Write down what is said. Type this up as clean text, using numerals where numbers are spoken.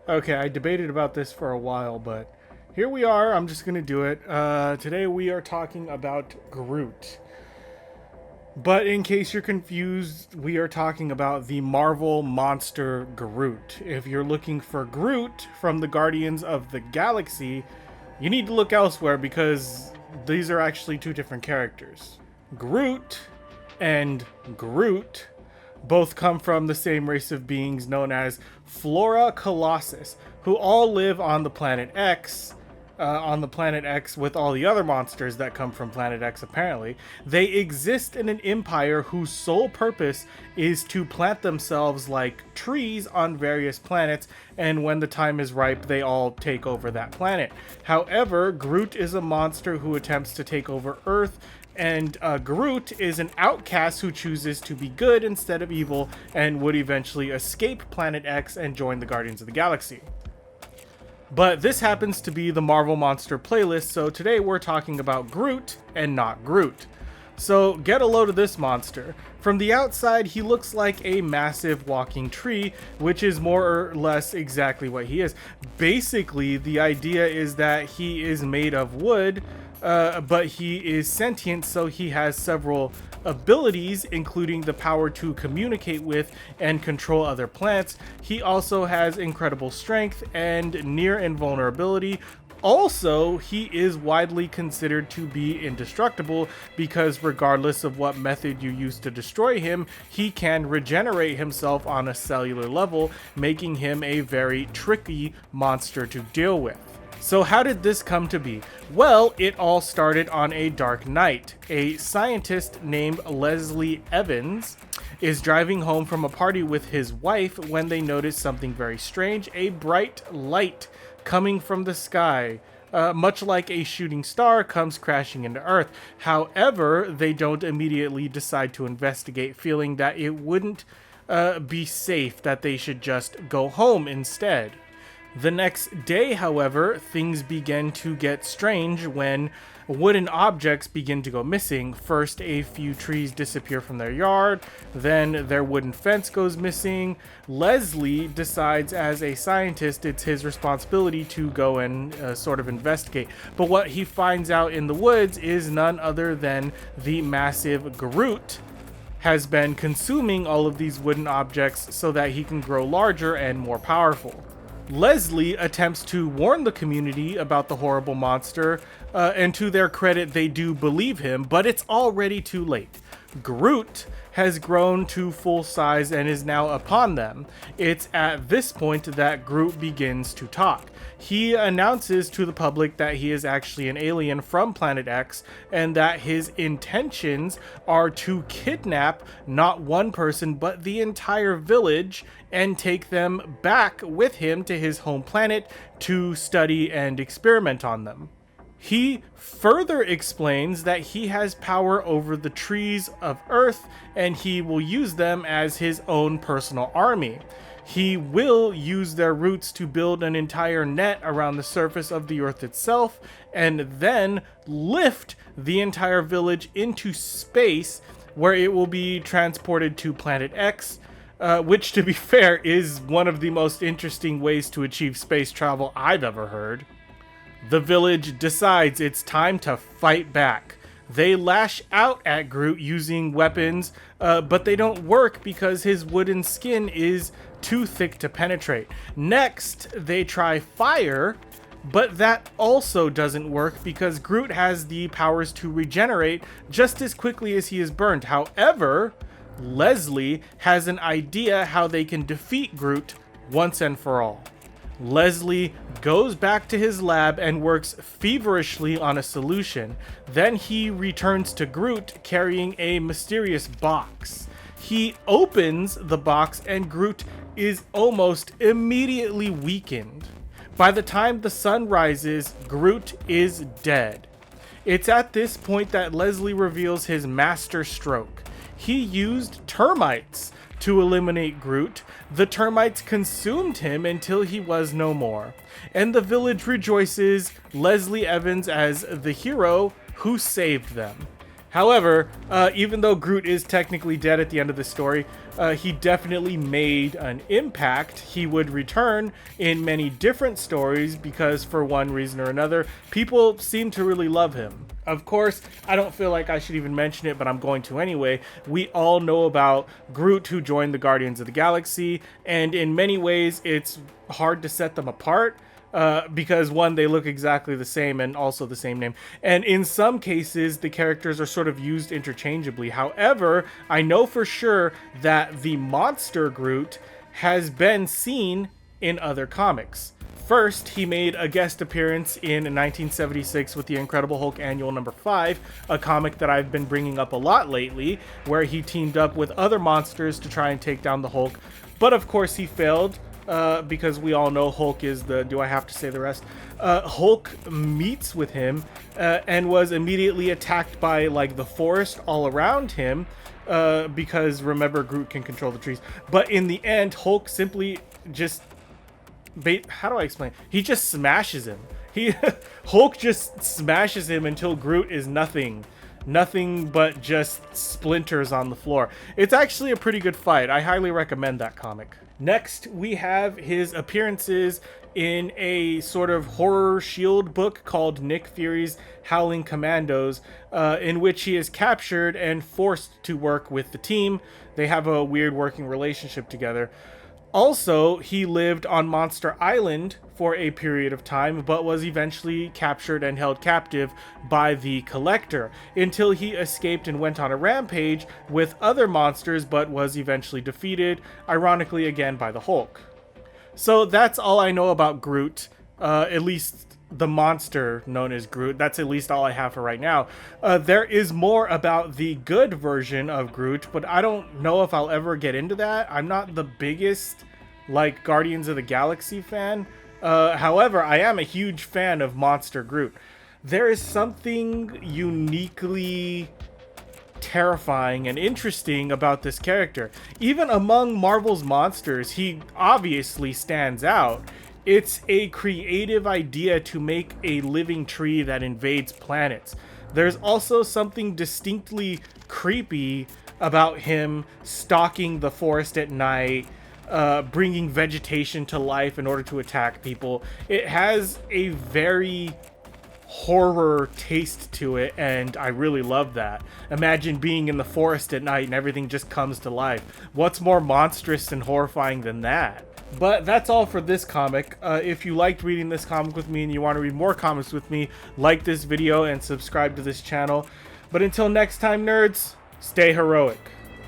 Okay, I debated about this for a while, but here we are. I'm just gonna do it. Today we are talking about Groot. But in case you're confused, we are talking about the Marvel monster Groot. If you're looking for Groot from the Guardians of the Galaxy, you need to look elsewhere because these are actually two different characters. Groot and Groot both come from the same race of beings known as Flora Colossus, who all live on the planet X. On the planet X with all the other monsters that come from planet X, apparently. They exist in an empire whose sole purpose is to plant themselves like trees on various planets, and when the time is ripe, they all take over that planet. However, Groot is a monster who attempts to take over Earth, and Groot is an outcast who chooses to be good instead of evil and would eventually escape Planet X and join the Guardians of the Galaxy. But this happens to be the Marvel Monster playlist, so today we're talking about Groot and not Groot. So get a load of this monster. From the outside, he looks like a massive walking tree, which is more or less exactly what he is. Basically, the idea is that he is made of wood, but he is sentient, so he has several abilities, including the power to communicate with and control other plants. He also has incredible strength and near invulnerability. Also, he is widely considered to be indestructible because regardless of what method you use to destroy him, he can regenerate himself on a cellular level, making him a very tricky monster to deal with. So how did this come to be? Well, it all started on a dark night. A scientist named Leslie Evans is driving home from a party with his wife when they notice something very strange, a bright light coming from the sky. Much like a shooting star comes crashing into Earth. However, they don't immediately decide to investigate, feeling that it wouldn't be safe, that they should just go home instead. The next day, however, things begin to get strange when wooden objects begin to go missing. First, a few trees disappear from their yard, then their wooden fence goes missing. Leslie decides as a scientist it's his responsibility to go and sort of investigate. But what he finds out in the woods is none other than the massive Groot has been consuming all of these wooden objects so that he can grow larger and more powerful. Leslie attempts to warn the community about the horrible monster, and to their credit, they do believe him, but it's already too late. Groot has grown to full size and is now upon them. It's at this point that Groot begins to talk. He announces to the public that he is actually an alien from Planet X and that his intentions are to kidnap not one person but the entire village and take them back with him to his home planet to study and experiment on them. He further explains that he has power over the trees of Earth and he will use them as his own personal army. He will use their roots to build an entire net around the surface of the Earth itself and then lift the entire village into space where it will be transported to Planet X, which, to be fair, is one of the most interesting ways to achieve space travel I've ever heard. The village decides it's time to fight back. They lash out at Groot using weapons, but they don't work because his wooden skin is too thick to penetrate. Next, they try fire, but that also doesn't work because Groot has the powers to regenerate just as quickly as he is burned. However, Leslie has an idea how they can defeat Groot once and for all. Leslie goes back to his lab and works feverishly on a solution. Then he returns to Groot carrying a mysterious box. He opens the box and Groot is almost immediately weakened. By the time the sun rises, Groot is dead. It's at this point that Leslie reveals his master stroke. He used termites to eliminate Groot. The termites consumed him until he was no more. And the village rejoices Leslie Evans as the hero who saved them. However, even though Groot is technically dead at the end of the story, he definitely made an impact. He would return in many different stories because, for one reason or another, people seem to really love him. Of course, I don't feel like I should even mention it, but I'm going to anyway. We all know about Groot, who joined the Guardians of the Galaxy, and in many ways, it's hard to set them apart. Because one, they look exactly the same and also the same name. And in some cases, the characters are sort of used interchangeably. However, I know for sure that the monster Groot has been seen in other comics. First, he made a guest appearance in 1976 with the Incredible Hulk Annual number 5, a comic that I've been bringing up a lot lately, where he teamed up with other monsters to try and take down the Hulk. But of course, he failed. Because we all know Hulk is the... Do I have to say the rest? Hulk meets with him and was immediately attacked by, like, the forest all around him because, remember, Groot can control the trees. But in the end, Hulk simply just... How do I explain? He just smashes him. Hulk just smashes him until Groot is nothing. Nothing but just splinters on the floor. It's actually a pretty good fight. I highly recommend that comic. Next, we have his appearances in a sort of horror shield book called Nick Fury's Howling Commandos, in which he is captured and forced to work with the team. They have a weird working relationship together. Also, he lived on Monster Island for a period of time, but was eventually captured and held captive by the Collector until he escaped and went on a rampage with other monsters, but was eventually defeated, ironically again by the Hulk. So that's all I know about Groot, at least the monster known as Groot. That's at least all I have for right now. There is more about the good version of Groot, but I don't know if I'll ever get into that. I'm not the biggest, like, Guardians of the Galaxy fan. However, I am a huge fan of Monster Groot. There is something uniquely terrifying and interesting about this character. Even among Marvel's monsters, he obviously stands out. It's a creative idea to make a living tree that invades planets. There's also something distinctly creepy about him stalking the forest at night, bringing vegetation to life in order to attack people. It has a very horror taste to it, and I really love that. Imagine being in the forest at night and everything just comes to life. What's more monstrous and horrifying than that? But that's all for this comic. If you liked reading this comic with me and you want to read more comics with me, like this video and subscribe to this channel. But until next time, nerds, stay heroic.